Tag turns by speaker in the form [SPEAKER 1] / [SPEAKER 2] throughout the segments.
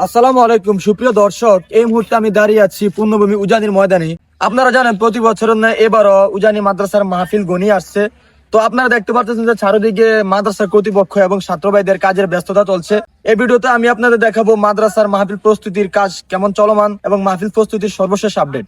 [SPEAKER 1] আসসালামু আলাইকুম সুপ্রিয় দর্শক, এই মুহূর্তে আমি দাঁড়িয়ে আছি পূর্ণভূমি উজানির ময়দানে। আপনারা জানেন প্রতি বছরের ন্যায় এবারও উজানি মাদ্রাসার মাহফিল ঘনিয়ে আসছে। তো আপনারা দেখতে পাচ্ছেন যে চারিদিকে মাদ্রাসার কর্তৃপক্ষ এবং ছাত্র ভাইদের কাজের ব্যস্ততা চলছে। এই ভিডিওতে আমি আপনাদের দেখাবো মাদ্রাসার মাহফিল প্রস্তুতির কাজ কেমন চলমান এবং মাহফিল প্রস্তুতির সর্বশেষ আপডেট।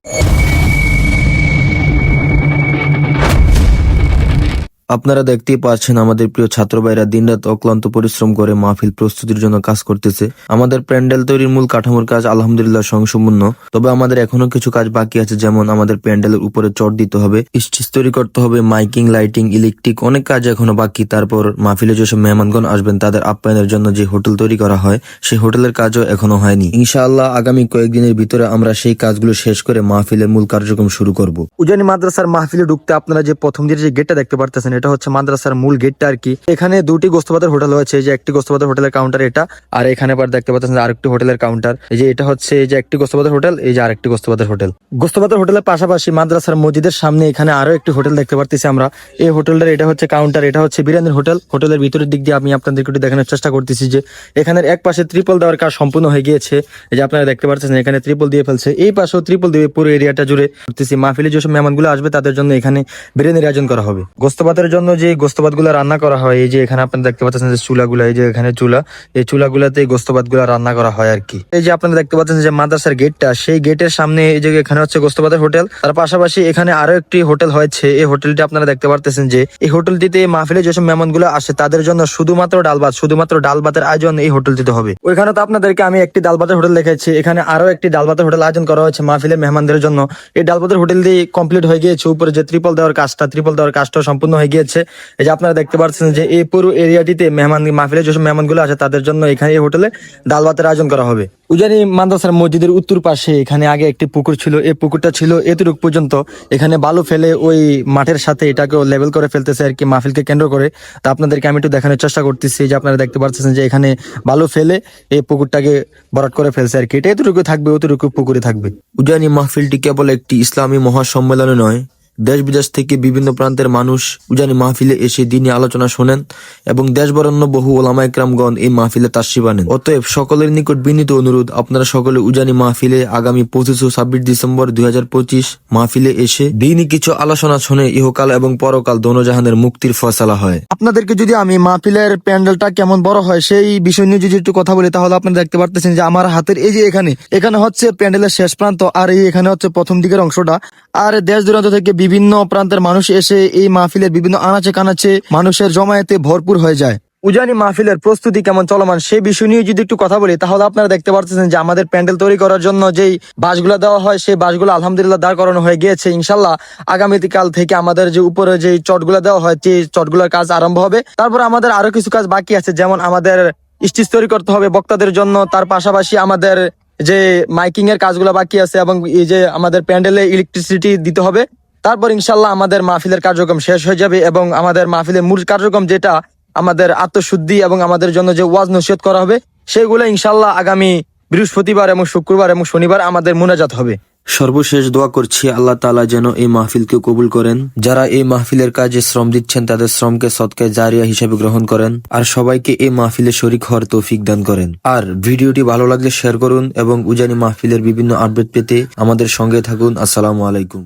[SPEAKER 2] আপনারা দেখতেই পাচ্ছেন আমাদের প্রিয় ছাত্র ভাইরা দিনরাত অক্লান্ত পরিশ্রম করে মাহফিল প্রস্তুতির জন্য কাজ করতেছে। আমাদের প্যান্ডেল তৈরির মূল কাঠামোর কাজ আলহামদুলিল্লাহ সম্পূর্ণ। তবে আমাদের এখনো কিছু কাজ বাকি আছে, যেমন আমাদের প্যান্ডেলের উপরে চট দিতে হবে, স্টেজ তৈরি করতে হবে, মাইকিং, লাইটিং, ইলেকট্রিক অনেক কাজ এখনো বাকি। তারপর মাহফিলে যেসব মেহমানগণ আসবেন তাদের আপ্যায়নের জন্য যে হোটেল তৈরি করা হয় সেই হোটেলের কাজও এখনো হয়নি। ইনশাআল্লাহ আগামী কয়েকদিনের ভিতরে আমরা সেই কাজগুলো শেষ করে মাহফিলের মূল কার্যক্রম শুরু করব।
[SPEAKER 1] উজানি মাদ্রাসার মাহফিলে ঢুকতে আপনারা যে প্রথম দিকে যে গেটটা দেখতে পারতেছেন, এটা হচ্ছে মাদ্রাসার মূল গেটটা আর কি। এখানে দুটি গোস্তবাদের হোটেল হয়েছে, যে একটি গোস্তবাদের হোটেলের কাউন্টার এটা, আর এখানে আবার দেখতে পাচ্ছেন আরেকটি হোটেলের কাউন্টার। এই যে এটা হচ্ছে এই যে একটি গোস্তবাদের হোটেল, এই যে আরেকটি গোস্তবাদের হোটেল। গোস্তবাদের হোটেলের পাশাপাশি মাদ্রাসার মসজিদের সামনে এখানে আরো একটি হোটেল দেখতে পারতেছি আমরা। এই হোটেলটার এটা হচ্ছে কাউন্টার, এটা হচ্ছে বিরিয়ানির হোটেল। হোটেলের ভিতরের দিক দিয়ে আমি আপনাদেরকে একটু দেখানোর চেষ্টা করতেছি যে এখানের এক পাশে ত্রিপল দেওয়ার কাজ সম্পূর্ণ হয়ে গিয়েছে। এই যে আপনারা দেখতে পাচ্ছেন এখানে ত্রিপল দিয়ে ফেলছে, এই পাশেও ত্রিপল দিয়ে পুরো এরিয়াটা জুড়ে করতেছি। মাহফিলে যেসব মেহমানগুলো আসবে তাদের জন্য এখানে বিরিয়ানির আয়োজন করা হবে। গোস্তবাদের জন্য যে গোস্তবাদ গুলা রান্না করা হয়, এই যে এখানে আপনারা দেখতে পাচ্ছেন যে চুলাগুলা, এই যে এখানে চুলা, এই চুলাগুলাতে গোস্তবাদ গুলা রান্না করা হয় আর কি। এই যে আপনারা দেখতে পাচ্ছেন যে মাদ্রাসার গেটটা, সেই গেটের সামনে এই যে এখানে হচ্ছে গোস্তবাদের হোটেল। তার পাশাপাশি এখানে আরো একটি হোটেল হয়েছে। এই হোটেলটি আপনারা দেখতে পারতেছেন যে এই হোটেলটিতে মাহফিলে যেসব মেহমানগুলো আসে তাদের জন্য শুধুমাত্র ডাল ভাতের আয়োজন এই হোটেলটিতে হবে। ওইখানে তো আপনাদেরকে আমি একটি ডাল ভাতের হোটেল দেখাচ্ছি, এখানে আরো একটি ডাল ভাতের হোটেল আয়োজন করা হয়েছে মাহফিলের মেহমানদের জন্য। এই ডাল ভাতের হোটেল দিয়ে কমপ্লিট হয়ে গিয়েছে, উপরে যে ত্রিপল দেওয়ার কাজটা সম্পূর্ণ হয়ে গিয়েছে। এই যে আপনারা দেখতে পাচ্ছেন যে এই পুরো এরিয়াটিতে মাহফিলে যেসব মেহমানগুলো আছে তাদের জন্য এখানে এই হোটেলে ডাল ভাতের আয়োজন করা হবে। উজানি মাদ্রাসার মসজিদের উত্তর পাশে এখানে আগে একটি পুকুর ছিল, এই পুকুরটা ছিল এতটুক পর্যন্ত। এখানে বালু ফেলে ওই মাঠের সাথে এটাকে লেভেল করে ফেলতেছে আর কি, মাহফিলকে কেন্দ্র করে। তা আপনাদেরকে আমি একটু দেখানোর চেষ্টা করতেছি যে আপনারা দেখতে পাচ্ছেন যে এখানে বালু ফেলে এই পুকুরটাকে ভরাট করে ফেলছে আর কি। এটা এতটুকু থাকবে, অতটুকু পুকুরে থাকবে।
[SPEAKER 2] উজানি মাহফিলটি কেবল একটি ইসলামী মহাসম্মেলনে নয়, দেশ বিদেশ থেকে বিভিন্ন প্রান্তের মানুষ উজানি মাহফিলে এসে দিনী আলোচনা শোনেন এবং দেশ বরেণ্য বহু ওলামা ইকরামগণ এই মাহফিলে তাশরিফ আনেন। অতএব সকলের নিকট বিনীত অনুরোধ, আপনারা সকলে উজানি মাহফিলে আগামী 25 ও 26 ডিসেম্বর 2025 মাহফিলে এসে দিনী কিছু আলোচনা শুনে ইহকাল এবং পরকাল দোনোজাহানের মুক্তির ফয়সালা হয়।
[SPEAKER 1] আপনাদেরকে যদি আমি মাহফিলের প্যান্ডেলটা কেমন বড় হয় সেই বিষয় নিয়ে যদি একটু কথা বলি, তাহলে আপনারা দেখতে পারতেছেন যে আমার হাতের এই যে এখানে হচ্ছে প্যান্ডেলের শেষ প্রান্ত, আর এই এখানে হচ্ছে প্রথম দিকের অংশটা। আর দেশ দূরান্ত থেকে বিভিন্ন প্রান্তের মানুষ এসে এই মাহফিলের বিভিন্ন আনাচে কানাচে মানুষের জমায়েতে ভরপুর হয়ে যায়। উজানি মাহফিলের প্রস্তুতি কেমন চলমান সেই বিষয় নিয়ে যদি একটু কথা বলি, তাহলে আপনারা দেখতে পাচ্ছেন যে আমাদের প্যান্ডেল তৈরি করার জন্য যেই বাঁশগুলো দেওয়া হয় সেই বাঁশগুলো আলহামদুলিল্লাহ দাঁড় করানো হয়ে গিয়েছে। ইনশাল্লাহ আগামীকাল থেকে আমাদের যে উপরে যে চটগুলো দেওয়া হয় সেই চটগুলোর কাজ আরম্ভ হবে। তারপর আমাদের আরো কিছু কাজ বাকি আছে, যেমন আমাদের স্টেজ তৈরি করতে হবে বক্তাদের জন্য। তার পাশাপাশি আমাদের যে মাইকিং এর কাজগুলো বাকি আছে এবং এই যে আমাদের প্যান্ডেলে ইলেকট্রিসিটি দিতে হবে। তারপর ইনশাল্লাহ আমাদের মাহফিলের কার্যক্রম শেষ হয়ে যাবে এবং আমাদের মাহফিলের মূল কার্যক্রম যেটা আমাদের আত্মশুদ্ধি এবং আমাদের জন্য যে ওয়াজ নসিহত করা হবে সেগুলো ইনশাল্লাহ আগামী বৃহস্পতিবার এবং শুক্রবার এবং শনিবার আমাদের মুনাজাত হবে।
[SPEAKER 2] সর্বশেষ দোয়া করছি আল্লাহ তাআলা যেন এই মাহফিলকে কবুল করেন। যারা এই মাহফিলের কাজে শ্রম দিচ্ছেন তাদের শ্রমকে সদকায়ে জারিয়া হিসেবে গ্রহণ করেন, আর সবাইকে এই মাহফিলে শরীক হওয়ার তৌফিক দান করেন। আর ভিডিওটি ভালো লাগলে শেয়ার করুন এবং উজানি মাহফিলের বিভিন্ন আপডেট পেতে আমাদের সঙ্গে থাকুন। আসসালামু আলাইকুম।